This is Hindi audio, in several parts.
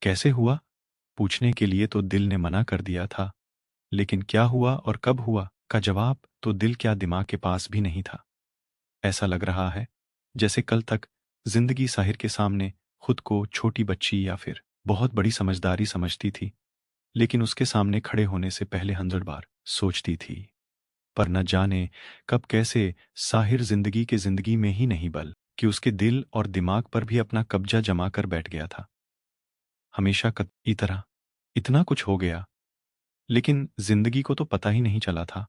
कैसे हुआ? पूछने के लिए तो दिल ने मना कर दिया था, लेकिन क्या हुआ और कब हुआ का जवाब तो दिल क्या दिमाग के पास भी नहीं था। ऐसा लग रहा है जैसे कल तक जिंदगी साहिर के सामने खुद को छोटी बच्ची या फिर बहुत बड़ी समझदारी समझती थी, लेकिन उसके सामने खड़े होने से पहले 100 बार सोचती थी। पर न जाने कब कैसे साहिर जिंदगी के जिंदगी में ही नहीं बल कि उसके दिल और दिमाग पर भी अपना कब्जा जमा कर बैठ गया था। हमेशा की तरह इतना कुछ हो गया, लेकिन जिंदगी को तो पता ही नहीं चला था।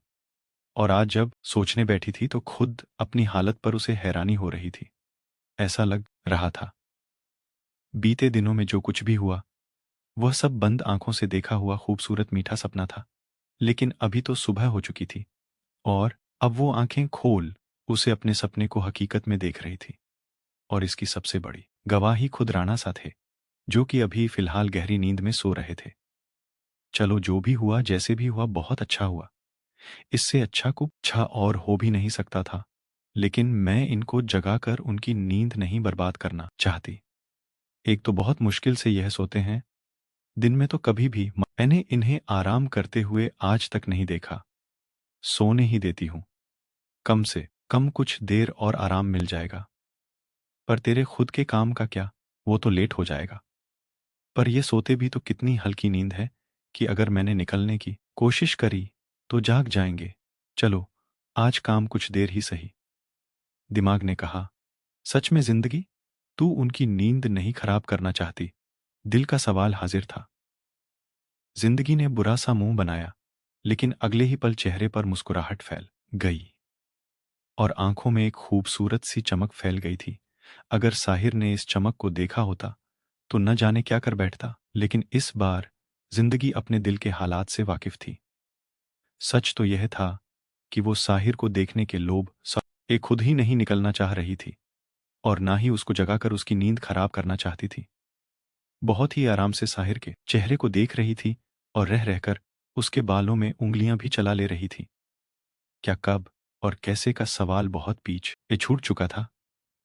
और आज जब सोचने बैठी थी तो खुद अपनी हालत पर उसे हैरानी हो रही थी। ऐसा लग रहा था बीते दिनों में जो कुछ भी हुआ वह सब बंद आंखों से देखा हुआ खूबसूरत मीठा सपना था। लेकिन अभी तो सुबह हो चुकी थी और अब वो आंखें खोल उसे अपने सपने को हकीकत में देख रही थी। और इसकी सबसे बड़ी गवाही खुद राणा सा थे, जो कि अभी फिलहाल गहरी नींद में सो रहे थे। चलो जो भी हुआ जैसे भी हुआ बहुत अच्छा हुआ। इससे अच्छा कुछ अच्छा और हो भी नहीं सकता था। लेकिन मैं इनको जगाकर उनकी नींद नहीं बर्बाद करना चाहती। एक तो बहुत मुश्किल से यह सोते हैं, दिन में तो कभी भी मैंने इन्हें आराम करते हुए आज तक नहीं देखा। सोने ही देती हूँ, कम से कम कुछ देर और आराम मिल जाएगा। पर तेरे खुद के काम का क्या, वो तो लेट हो जाएगा। पर ये सोते भी तो कितनी हल्की नींद है कि अगर मैंने निकलने की कोशिश करी तो जाग जाएंगे। चलो आज काम कुछ देर ही सही। दिमाग ने कहा, सच में जिंदगी तू उनकी नींद नहीं खराब करना चाहती। दिल का सवाल हाजिर था। जिंदगी ने बुरा सा मुंह बनाया, लेकिन अगले ही पल चेहरे पर मुस्कुराहट फैल गई और आंखों में एक खूबसूरत सी चमक फैल गई थी। अगर साहिर ने इस चमक को देखा होता तो न जाने क्या कर बैठता। लेकिन इस बार जिंदगी अपने दिल के हालात से वाकिफ थी। सच तो यह था कि वो साहिर को देखने के लोभ से खुद ही नहीं निकलना चाह रही थी और ना ही उसको जगाकर उसकी नींद खराब करना चाहती थी। बहुत ही आराम से साहिर के चेहरे को देख रही थी और रह रहकर उसके बालों में उंगलियां भी चला ले रही थी। क्या कब और कैसे का सवाल बहुत पीछे छूट चुका था।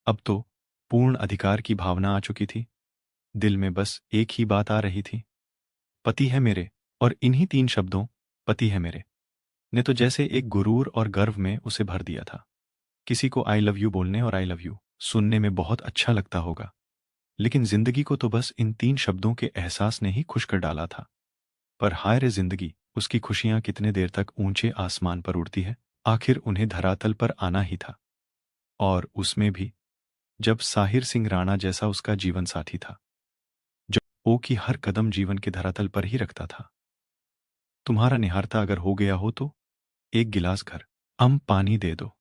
अब तो पूर्ण अधिकार की भावना आ चुकी थी। दिल में बस एक ही बात आ रही थी, पति है मेरे। और इन्हीं 3 शब्दों, पति है मेरे, ने तो जैसे एक गुरूर और गर्व में उसे भर दिया था। किसी को आई लव यू बोलने और आई लव यू सुनने में बहुत अच्छा लगता होगा, लेकिन जिंदगी को तो बस इन 3 शब्दों के एहसास ने ही खुश कर डाला था। पर हाय रे जिंदगी, उसकी खुशियां कितने देर तक ऊंचे आसमान पर उड़ती है। आखिर उन्हें धरातल पर आना ही था, और उसमें भी जब साहिर सिंह राणा जैसा उसका जीवन साथी था, जो ओ की हर कदम जीवन के धरातल पर ही रखता था। तुम्हारा निहारता अगर हो गया हो तो एक गिलास पानी दे दो।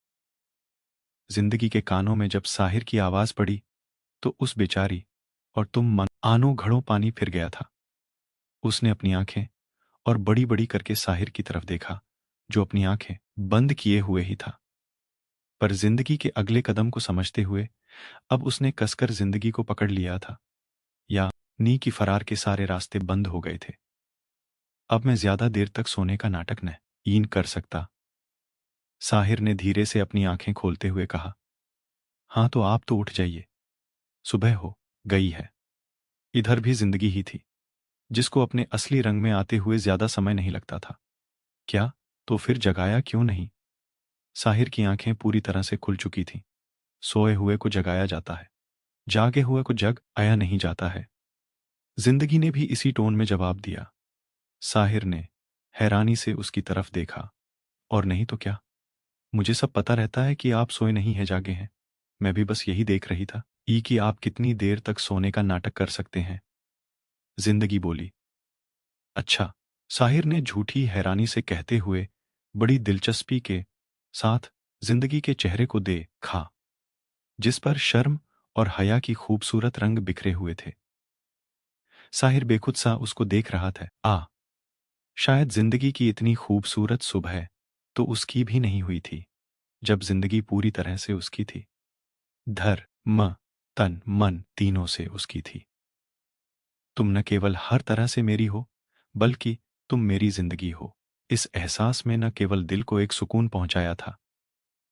जिंदगी के कानों में जब साहिर की आवाज पड़ी तो उस बेचारी और तुम मन आनो घड़ों पानी फिर गया था। उसने अपनी आंखें और बड़ी बड़ी करके साहिर की तरफ देखा, जो अपनी आंखें बंद किए हुए ही था। पर जिंदगी के अगले कदम को समझते हुए अब उसने कसकर जिंदगी को पकड़ लिया था, या नी की फरार के सारे रास्ते बंद हो गए थे। अब मैं ज्यादा देर तक सोने का नाटक नहीं कर सकता। साहिर ने धीरे से अपनी आंखें खोलते हुए कहा, हाँ तो आप तो उठ जाइए, सुबह हो गई है। इधर भी जिंदगी ही थी, जिसको अपने असली रंग में आते हुए ज्यादा समय नहीं लगता था। क्या? तो फिर जगाया क्यों नहीं? साहिर की आंखें पूरी तरह से खुल चुकी थीं। सोए हुए को जगाया जाता है, जागे हुए को जग आया नहीं जाता है। जिंदगी ने भी इसी टोन में जवाब दिया। साहिर ने हैरानी से उसकी तरफ देखा, और नहीं तो क्या, मुझे सब पता रहता है कि आप सोए नहीं हैं, जागे हैं। मैं भी बस यही देख रही था कि आप कितनी देर तक सोने का नाटक कर सकते हैं। जिंदगी बोली। अच्छा। साहिर ने झूठी हैरानी से कहते हुए बड़ी दिलचस्पी के साथ जिंदगी के चेहरे को देखा, जिस पर शर्म और हया की खूबसूरत रंग बिखरे हुए थे। साहिर बेखुद सा उसको देख रहा था। शायद जिंदगी की इतनी खूबसूरत सुबह तो उसकी भी नहीं हुई थी, जब जिंदगी पूरी तरह से उसकी थी। धर म तन मन तीनों से उसकी थी। तुम न केवल हर तरह से मेरी हो, बल्कि तुम मेरी जिंदगी हो। इस एहसास में न केवल दिल को एक सुकून पहुंचाया था,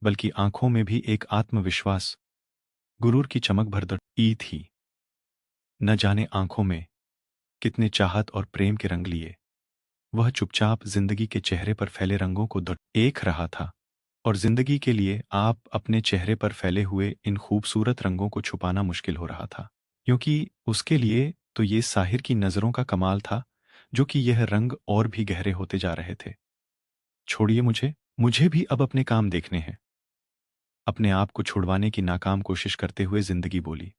बल्कि आंखों में भी एक आत्मविश्वास, गुरूर की चमक भर दी थी। न जाने आंखों में कितने चाहत और प्रेम के रंग लिए। वह चुपचाप जिंदगी के चेहरे पर फैले रंगों को देख रहा था, और जिंदगी के लिए आप अपने चेहरे पर फैले हुए इन खूबसूरत रंगों को छुपाना मुश्किल हो रहा था, क्योंकि उसके लिए तो ये साहिर की नज़रों का कमाल था, जो कि यह रंग और भी गहरे होते जा रहे थे। छोड़िए मुझे, मुझे भी अब अपने काम देखने हैं। अपने आप को छुड़वाने की नाकाम कोशिश करते हुए जिंदगी बोली।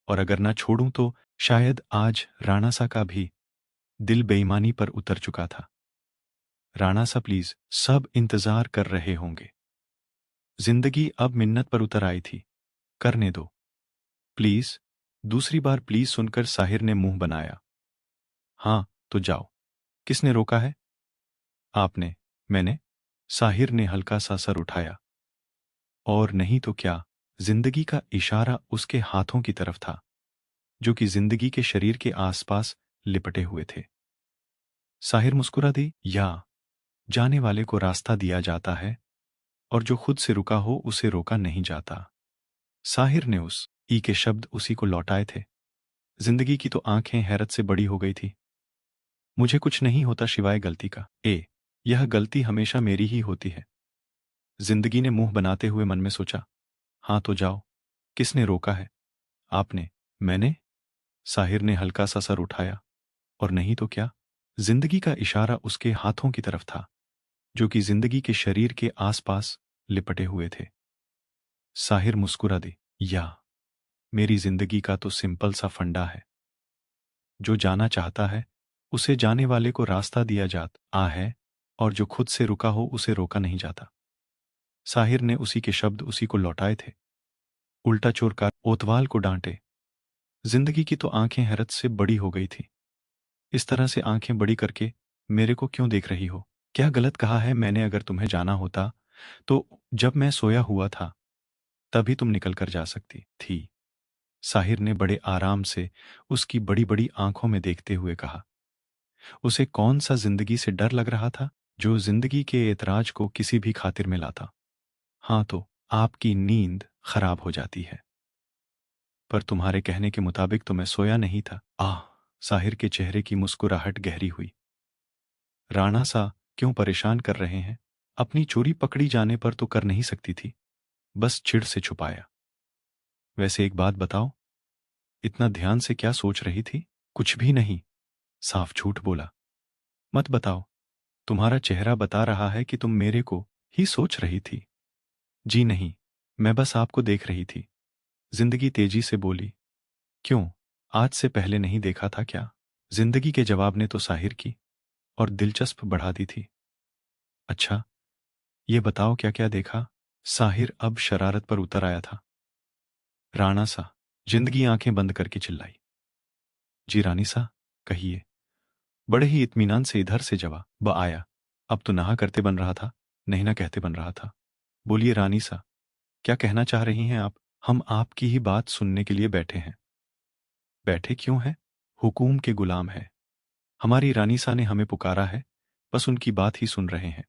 और अगर ना छोड़ूं तो शायद आज राणा सा का भी दिल बेईमानी पर उतर चुका था। राणा सा प्लीज, सब इंतजार कर रहे होंगे। जिंदगी अब मिन्नत पर उतर आई थी। करने दो प्लीज। दूसरी बार प्लीज सुनकर साहिर ने मुंह बनाया। हाँ तो जाओ। किसने रोका है? आपने। मैंने? साहिर ने हल्का सा सर उठाया। और नहीं तो क्या, जिंदगी का इशारा उसके हाथों की तरफ था, जो कि जिंदगी के शरीर के आसपास लिपटे हुए थे। साहिर मुस्कुरा दी। या जाने वाले को रास्ता दिया जाता है, और जो खुद से रुका हो उसे रोका नहीं जाता। साहिर ने उस ई के शब्द उसी को लौटाए थे। जिंदगी की तो आंखें हैरत से बड़ी हो गई थी। मुझे कुछ नहीं होता सिवाय गलती का। यह गलती हमेशा मेरी ही होती है। जिंदगी ने मुंह बनाते हुए मन में सोचा। हाँ तो जाओ। किसने रोका है? आपने। मैंने? साहिर ने हल्का सा सर उठाया। और नहीं तो क्या, जिंदगी का इशारा उसके हाथों की तरफ था, जो कि जिंदगी के शरीर के आसपास लिपटे हुए थे। साहिर मुस्कुरा दी। या मेरी जिंदगी का तो सिंपल सा फंडा है। जो जाना चाहता है उसे जाने वाले को रास्ता दिया जाता है, और जो खुद से रुका हो उसे रोका नहीं जाता। साहिर ने उसी के शब्द उसी को लौटाए थे। उल्टा चोर का ओतवाल को डांटे। जिंदगी की तो आंखें हैरत से बड़ी हो गई थी। इस तरह से आंखें बड़ी करके मेरे को क्यों देख रही हो? क्या गलत कहा है मैंने? अगर तुम्हें जाना होता तो जब मैं सोया हुआ था तभी तुम निकल कर जा सकती थी। साहिर ने बड़े आराम से उसकी बड़ी बड़ी आंखों में देखते हुए कहा। उसे कौन सा जिंदगी से डर लग रहा था, जो जिंदगी के ऐतराज को किसी भी खातिर में लाता? हाँ तो आपकी नींद खराब हो जाती है। पर तुम्हारे कहने के मुताबिक तो मैं सोया नहीं था। साहिर के चेहरे की मुस्कुराहट गहरी हुई। राणा सा क्यों परेशान कर रहे हैं? अपनी चोरी पकड़ी जाने पर तो कर नहीं सकती थी, बस चिढ़ से छुपाया। वैसे एक बात बताओ, इतना ध्यान से क्या सोच रही थी? कुछ भी नहीं। साफ झूठ बोला। मत बताओ। तुम्हारा चेहरा बता रहा है कि तुम मेरे को ही सोच रही थी। जी नहीं, मैं बस आपको देख रही थी। जिंदगी तेजी से बोली। क्यों, आज से पहले नहीं देखा था क्या? जिंदगी के जवाब ने तो साहिर की और दिलचस्प बढ़ा दी थी। अच्छा, ये बताओ क्या क्या देखा? साहिर अब शरारत पर उतर आया था। राणा सा। जिंदगी आंखें बंद करके चिल्लाई। जी रानी सा, कहिए। बड़े ही इत्मीनान से इधर से जवाब आया। अब तो नहा करते बन रहा था, नहीं ना कहते बन रहा था। बोलिए रानी सा, क्या कहना चाह रही हैं आप? हम आपकी ही बात सुनने के लिए बैठे हैं। बैठे क्यों हैं? हुकूम के गुलाम है। हमारी रानी सा ने हमें पुकारा है, बस उनकी बात ही सुन रहे हैं।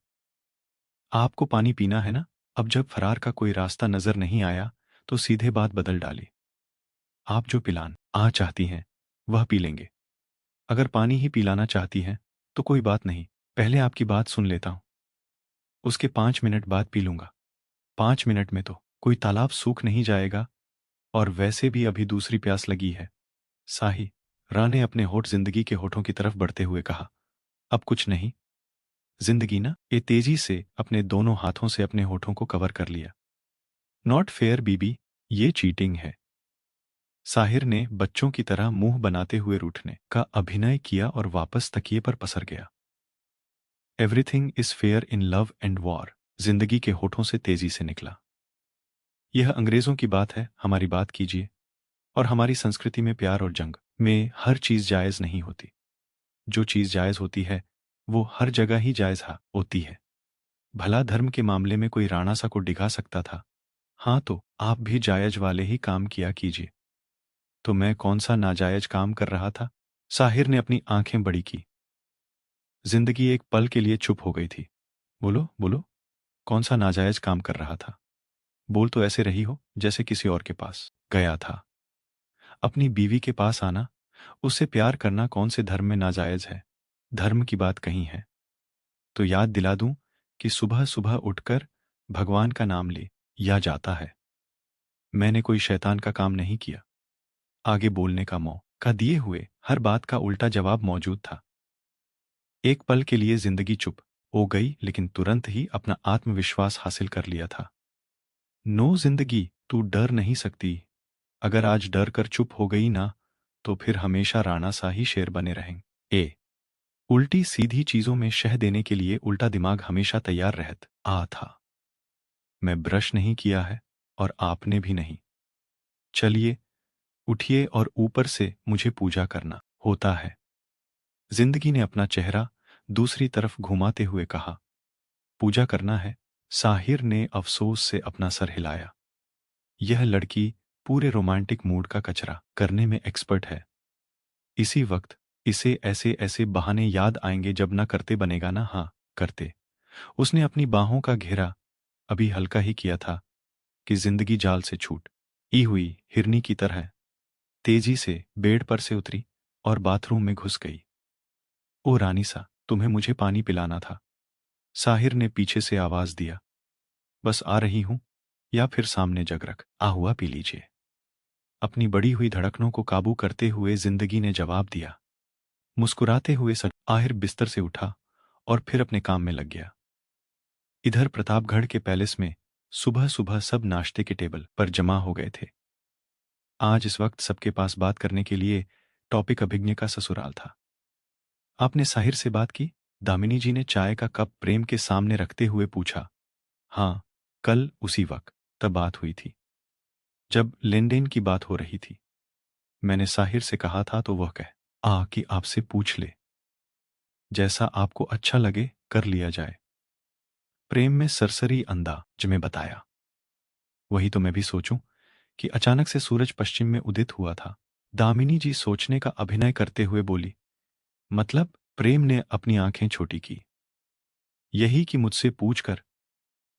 आपको पानी पीना है ना? अब जब फरार का कोई रास्ता नजर नहीं आया तो सीधे बात बदल डाली। आप जो पिलान चाहती हैं वह पी लेंगे। अगर पानी ही पिलाना चाहती हैं तो कोई बात नहीं, पहले आपकी बात सुन लेता हूं, उसके 5 मिनट बाद पी लूंगा। 5 मिनट में तो कोई तालाब सूख नहीं जाएगा, और वैसे भी अभी दूसरी प्यास लगी है। साही। राह ने अपने होठ जिंदगी के होठों की तरफ बढ़ते हुए कहा। अब कुछ नहीं। जिंदगी ना ये तेजी से अपने दोनों हाथों से अपने होठों को कवर कर लिया। नॉट फेयर बीबी, ये चीटिंग है। साहिर ने बच्चों की तरह मुंह बनाते हुए रूठने का अभिनय किया और वापस तकिए पर पसर गया। Everything is fair in love and war, जिंदगी के होठों से तेजी से निकला। यह अंग्रेजों की बात है, हमारी बात कीजिए। और हमारी संस्कृति में प्यार और जंग में हर चीज जायज नहीं होती। जो चीज जायज होती है वो हर जगह ही जायज होती है। भला धर्म के मामले में कोई राणा सा को डिगा सकता था? हाँ तो आप भी जायज वाले ही काम किया कीजिए। तो मैं कौन सा नाजायज काम कर रहा था? साहिर ने अपनी आंखें बड़ी की। जिंदगी एक पल के लिए चुप हो गई थी। बोलो बोलो, कौन सा नाजायज काम कर रहा था? बोल तो ऐसे रही हो जैसे किसी और के पास गया था। अपनी बीवी के पास आना उससे प्यार करना कौन से धर्म में नाजायज है? धर्म की बात कहीं है तो याद दिला दूं कि सुबह सुबह उठकर भगवान का नाम ले या जाता है। मैंने कोई शैतान का काम नहीं किया। आगे बोलने का मौका दिए हुए हर बात का उल्टा जवाब मौजूद था। एक पल के लिए जिंदगी चुप हो गई, लेकिन तुरंत ही अपना आत्मविश्वास हासिल कर लिया था। नो जिंदगी, तू डर नहीं सकती। अगर आज डर कर चुप हो गई ना, तो फिर हमेशा राणा सा ही शेर बने रहेंगे। उल्टी सीधी चीजों में शह देने के लिए उल्टा दिमाग हमेशा तैयार रहता था। मैं ब्रश नहीं किया है और आपने भी नहीं। चलिए उठिए और ऊपर से मुझे पूजा करना होता है। जिंदगी ने अपना चेहरा दूसरी तरफ घुमाते हुए कहा। पूजा करना है? साहिर ने अफसोस से अपना सर हिलाया। यह लड़की पूरे रोमांटिक मूड का कचरा करने में एक्सपर्ट है। इसी वक्त इसे ऐसे ऐसे बहाने याद आएंगे जब ना करते बनेगा ना हाँ करते। उसने अपनी बाहों का घेरा अभी हल्का ही किया था कि जिंदगी जाल से छूट ई हुई हिरनी की तरह तेजी से बेड पर से उतरी और बाथरूम में घुस गई। ओ रानी सा, तुम्हें मुझे पानी पिलाना था। साहिर ने पीछे से आवाज दिया। बस आ रही हूं, या फिर सामने जग रख आ हुआ पी लीजिए। अपनी बढ़ी हुई धड़कनों को काबू करते हुए जिंदगी ने जवाब दिया। मुस्कुराते हुए आहिर बिस्तर से उठा और फिर अपने काम में लग गया। इधर प्रतापगढ़ के पैलेस में सुबह सुबह सब नाश्ते के टेबल पर जमा हो गए थे। आज इस वक्त सबके पास बात करने के लिए टॉपिक अभिज्ञ का ससुराल था। आपने साहिर से बात की? दामिनी जी ने चाय का कप प्रेम के सामने रखते हुए पूछा। हाँ, कल उसी वक्त तब बात हुई थी जब लेन देन की बात हो रही थी। मैंने साहिर से कहा था तो वह कह कि आपसे पूछ ले, जैसा आपको अच्छा लगे कर लिया जाए। प्रेम में सरसरी अंदाज में बताया। वही तो मैं भी सोचूं कि अचानक से सूरज पश्चिम में उदित हुआ था। दामिनी जी सोचने का अभिनय करते हुए बोली। मतलब? प्रेम ने अपनी आंखें छोटी की। यही कि मुझसे पूछकर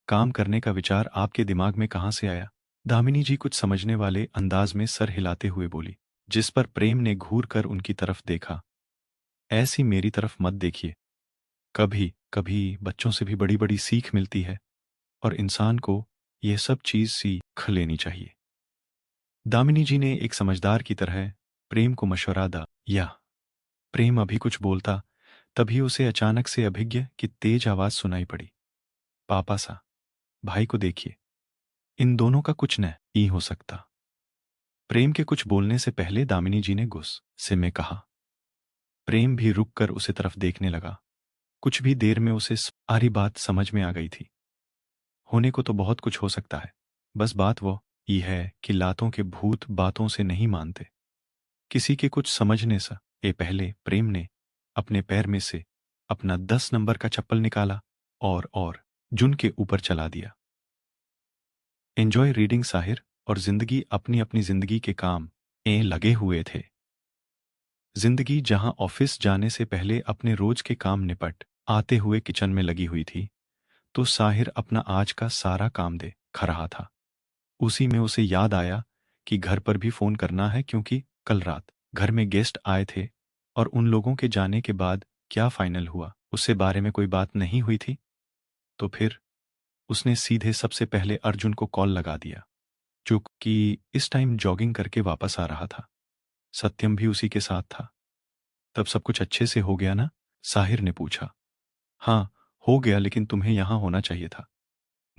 काम करने का विचार आपके दिमाग में कहां से आया? दामिनी जी कुछ समझने वाले अंदाज में सर हिलाते हुए बोली, जिस पर प्रेम ने घूर कर उनकी तरफ देखा। ऐसी मेरी तरफ मत देखिए। कभी कभी बच्चों से भी बड़ी बड़ी सीख मिलती है और इंसान को यह सब चीज सीख लेनी चाहिए। दामिनी जी ने एक समझदार की तरह प्रेम को मशवरा दिया। प्रेम अभी कुछ बोलता, तभी उसे अचानक से अभिज्ञ की तेज आवाज सुनाई पड़ी। पापा सा, भाई को देखिए, इन दोनों का कुछ नहीं हो सकता। प्रेम के कुछ बोलने से पहले दामिनी जी ने गुस्से में कहा। प्रेम भी रुक कर उसे तरफ देखने लगा। कुछ भी देर में उसे सारी बात समझ में आ गई थी। होने को तो बहुत कुछ हो सकता है, बस बात वो ये है कि लातों के भूत बातों से नहीं मानते। किसी के कुछ समझने से पहले प्रेम ने अपने पैर में से अपना 10 नंबर का चप्पल निकाला और जुन के ऊपर चला दिया। एंजॉय रीडिंग साहिर और जिंदगी अपनी अपनी जिंदगी के काम लगे हुए थे। जिंदगी जहां ऑफिस जाने से पहले अपने रोज के काम निपट आते हुए किचन में लगी हुई थी, तो साहिर अपना आज का सारा काम खा रहा था। उसी में उसे याद आया कि घर पर भी फोन करना है, क्योंकि कल रात घर में गेस्ट आए थे और उन लोगों के जाने के बाद क्या फाइनल हुआ उससे बारे में कोई बात नहीं हुई थी। तो फिर उसने सीधे सबसे पहले अर्जुन को कॉल लगा दिया, जो कि इस टाइम जॉगिंग करके वापस आ रहा था। सत्यम भी उसी के साथ था। तब सब कुछ अच्छे से हो गया ना? साहिर ने पूछा। हाँ, हो गया, लेकिन तुम्हें यहां होना चाहिए था।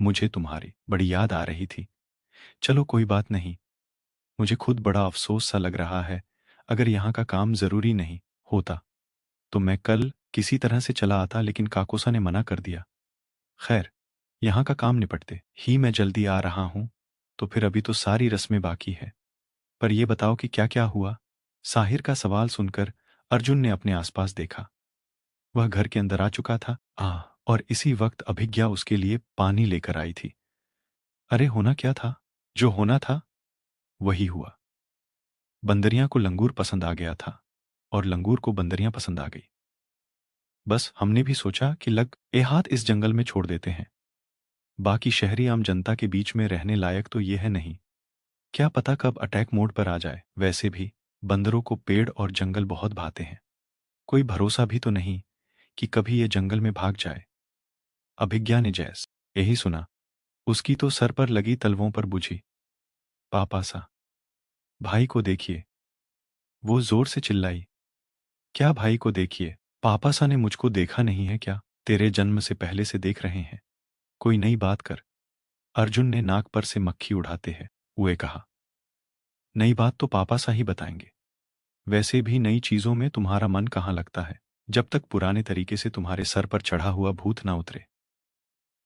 मुझे तुम्हारी बड़ी याद आ रही थी। चलो कोई बात नहीं। मुझे खुद बड़ा अफसोस सा लग रहा है। अगर यहाँ का काम जरूरी नहीं होता तो मैं कल किसी तरह से चला आता, लेकिन काकोसा ने मना कर दिया। खैर, यहाँ का काम निपटते ही मैं जल्दी आ रहा हूं। तो फिर अभी तो सारी रस्में बाकी है। पर यह बताओ कि क्या क्या हुआ? साहिर का सवाल सुनकर अर्जुन ने अपने आसपास देखा। वह घर के अंदर आ चुका था और इसी वक्त अभिज्ञा उसके लिए पानी लेकर आई थी। अरे होना क्या था? जो होना था वही हुआ। बंदरियां को लंगूर पसंद आ गया था और लंगूर को बंदरियां पसंद आ गई। बस हमने भी सोचा कि लग ए हाथ इस जंगल में छोड़ देते हैं। बाकी शहरी आम जनता के बीच में रहने लायक तो ये है नहीं। क्या पता कब अटैक मोड पर आ जाए। वैसे भी बंदरों को पेड़ और जंगल बहुत भाते हैं। कोई भरोसा भी तो नहीं कि कभी ये जंगल में भाग जाए। अभिज्ञा ने जैस यही सुना, उसकी तो सर पर लगी तलवों पर बुझी। पापा सा, भाई को देखिए, वो जोर से चिल्लाई। क्या भाई को देखिए? पापा सा ने मुझको देखा नहीं है क्या? तेरे जन्म से पहले से देख रहे हैं। कोई नई बात कर। अर्जुन ने नाक पर से मक्खी उड़ाते हुए कहा। नई बात तो पापा सा ही बताएंगे। वैसे भी नई चीजों में तुम्हारा मन कहाँ लगता है, जब तक पुराने तरीके से तुम्हारे सर पर चढ़ा हुआ भूत ना उतरे।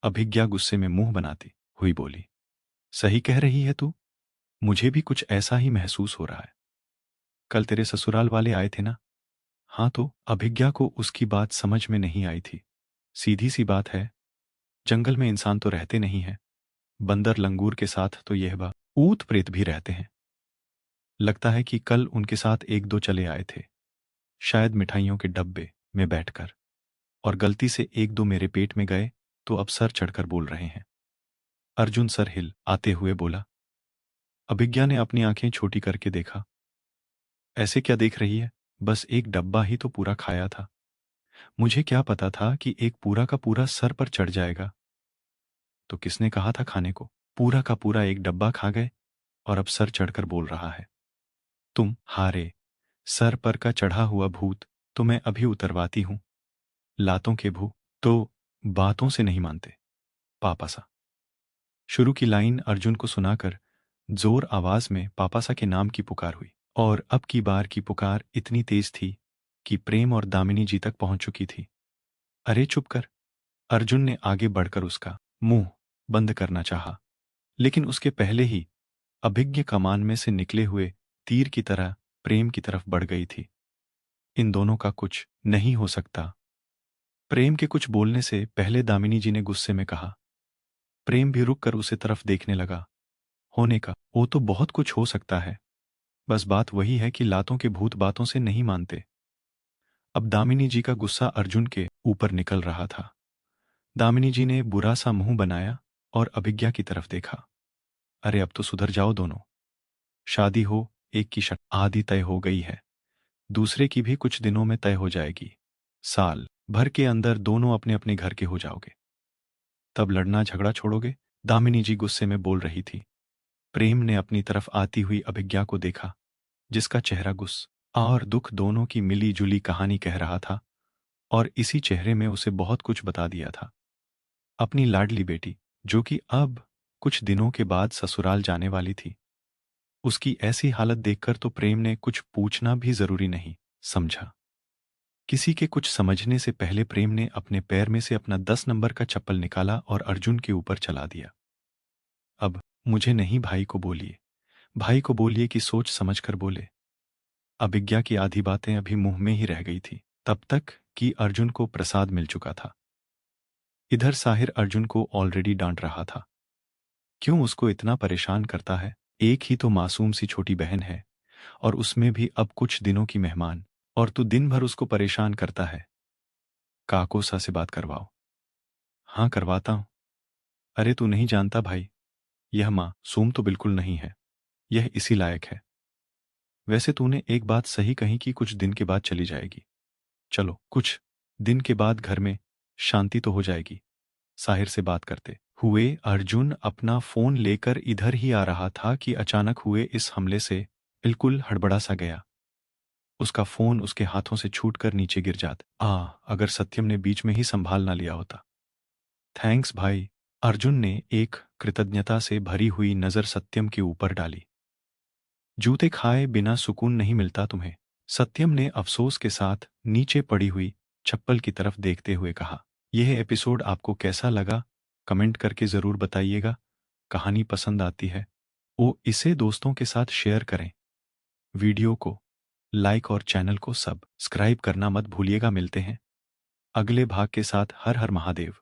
अभिज्ञा गुस्से में मुंह बनाती हुई बोली। सही कह रही है तू, मुझे भी कुछ ऐसा ही महसूस हो रहा है। कल तेरे ससुराल वाले आए थे ना? हाँ तो अभिज्ञा को उसकी बात समझ में नहीं आई थी। सीधी सी बात है, जंगल में इंसान तो रहते नहीं है। बंदर लंगूर के साथ तो यह बा ऊत प्रेत भी रहते हैं। लगता है कि कल उनके साथ एक दो चले आए थे, शायद मिठाइयों के डब्बे में बैठकर, और गलती से एक दो मेरे पेट में गए तो अब सर चढ़कर बोल रहे हैं। अर्जुन सर हिल आते हुए बोला। अभिज्ञा ने अपनी आंखें छोटी करके देखा। ऐसे क्या देख रही है? बस एक डब्बा ही तो पूरा खाया था। मुझे क्या पता था कि एक पूरा का पूरा सर पर चढ़ जाएगा। तो किसने कहा था खाने को? पूरा का पूरा एक डब्बा खा गए और अब सर चढ़कर बोल रहा है। तुम हारे। सर पर का चढ़ा हुआ भूत तो मैं अभी उतरवाती हूं। लातों के भूत तो बातों से नहीं मानते। पापा सा। शुरू की लाइन अर्जुन को सुनाकर जोर आवाज में पापा सा के नाम की पुकार हुई, और अब की बार की पुकार इतनी तेज थी कि प्रेम और दामिनी जी तक पहुंच चुकी थी। अरे चुप कर। अर्जुन ने आगे बढ़कर उसका मुंह बंद करना चाहा, लेकिन उसके पहले ही अभिज्ञ कमान में से निकले हुए तीर की तरह प्रेम की तरफ बढ़ गई थी। इन दोनों का कुछ नहीं हो सकता। प्रेम के कुछ बोलने से पहले दामिनी जी ने गुस्से में कहा। प्रेम भी रुक कर उसे तरफ देखने लगा। होने का वो तो बहुत कुछ हो सकता है, बस बात वही है कि लातों के भूत बातों से नहीं मानते। अब दामिनी जी का गुस्सा अर्जुन के ऊपर निकल रहा था। दामिनी जी ने बुरा सा मुंह बनाया और अभिज्ञा की तरफ देखा। अरे अब तो सुधर जाओ दोनों। शादी हो, एक की शर्त आधी तय हो गई है, दूसरे की भी कुछ दिनों में तय हो जाएगी। साल भर के अंदर दोनों अपने अपने घर के हो जाओगे। तब लड़ना झगड़ा छोड़ोगे? दामिनी जी गुस्से में बोल रही थी। प्रेम ने अपनी तरफ आती हुई अभिज्ञा को देखा, जिसका चेहरा गुस्सा और दुख दोनों की मिली जुली कहानी कह रहा था, और इसी चेहरे में उसे बहुत कुछ बता दिया था। अपनी लाडली बेटी, जो कि अब कुछ दिनों के बाद ससुराल जाने वाली थी, उसकी ऐसी हालत देखकर तो प्रेम ने कुछ पूछना भी जरूरी नहीं समझा। किसी के कुछ समझने से पहले प्रेम ने अपने पैर में से अपना 10 नंबर का चप्पल निकाला और अर्जुन के ऊपर चला दिया। अब मुझे नहीं, भाई को बोलिए। भाई को बोलिए कि सोच समझ कर बोले। अभिज्ञा की आधी बातें अभी मुंह में ही रह गई थी, तब तक कि अर्जुन को प्रसाद मिल चुका था। इधर साहिर अर्जुन को ऑलरेडी डांट रहा था। क्यों उसको इतना परेशान करता है? एक ही तो मासूम सी छोटी बहन है, और उसमें भी अब कुछ दिनों की मेहमान, और तू दिन भर उसको परेशान करता है। काको सा से बात करवाओ। हाँ करवाता हूं। अरे तू नहीं जानता भाई, यह मासूम तो बिल्कुल नहीं है, यह इसी लायक है। वैसे तूने एक बात सही कही कि कुछ दिन के बाद चली जाएगी। चलो कुछ दिन के बाद घर में शांति तो हो जाएगी। साहिर से बात करते हुए अर्जुन अपना फोन लेकर इधर ही आ रहा था कि अचानक हुए इस हमले से बिल्कुल हड़बड़ा सा गया। उसका फोन उसके हाथों से छूटकर नीचे गिर जाता। अगर सत्यम ने बीच में ही संभाल ना लिया होता। थैंक्स भाई। अर्जुन ने एक कृतज्ञता से भरी हुई नजर सत्यम के ऊपर डाली। जूते खाए बिना सुकून नहीं मिलता तुम्हें। सत्यम ने अफसोस के साथ नीचे पड़ी हुई चप्पल की तरफ देखते हुए कहा। यह एपिसोड आपको कैसा लगा, कमेंट करके ज़रूर बताइएगा। कहानी पसंद आती है वो इसे दोस्तों के साथ शेयर करें। वीडियो को लाइक और चैनल को सब्सक्राइब करना मत भूलिएगा। मिलते हैं अगले भाग के साथ। हर हर महादेव।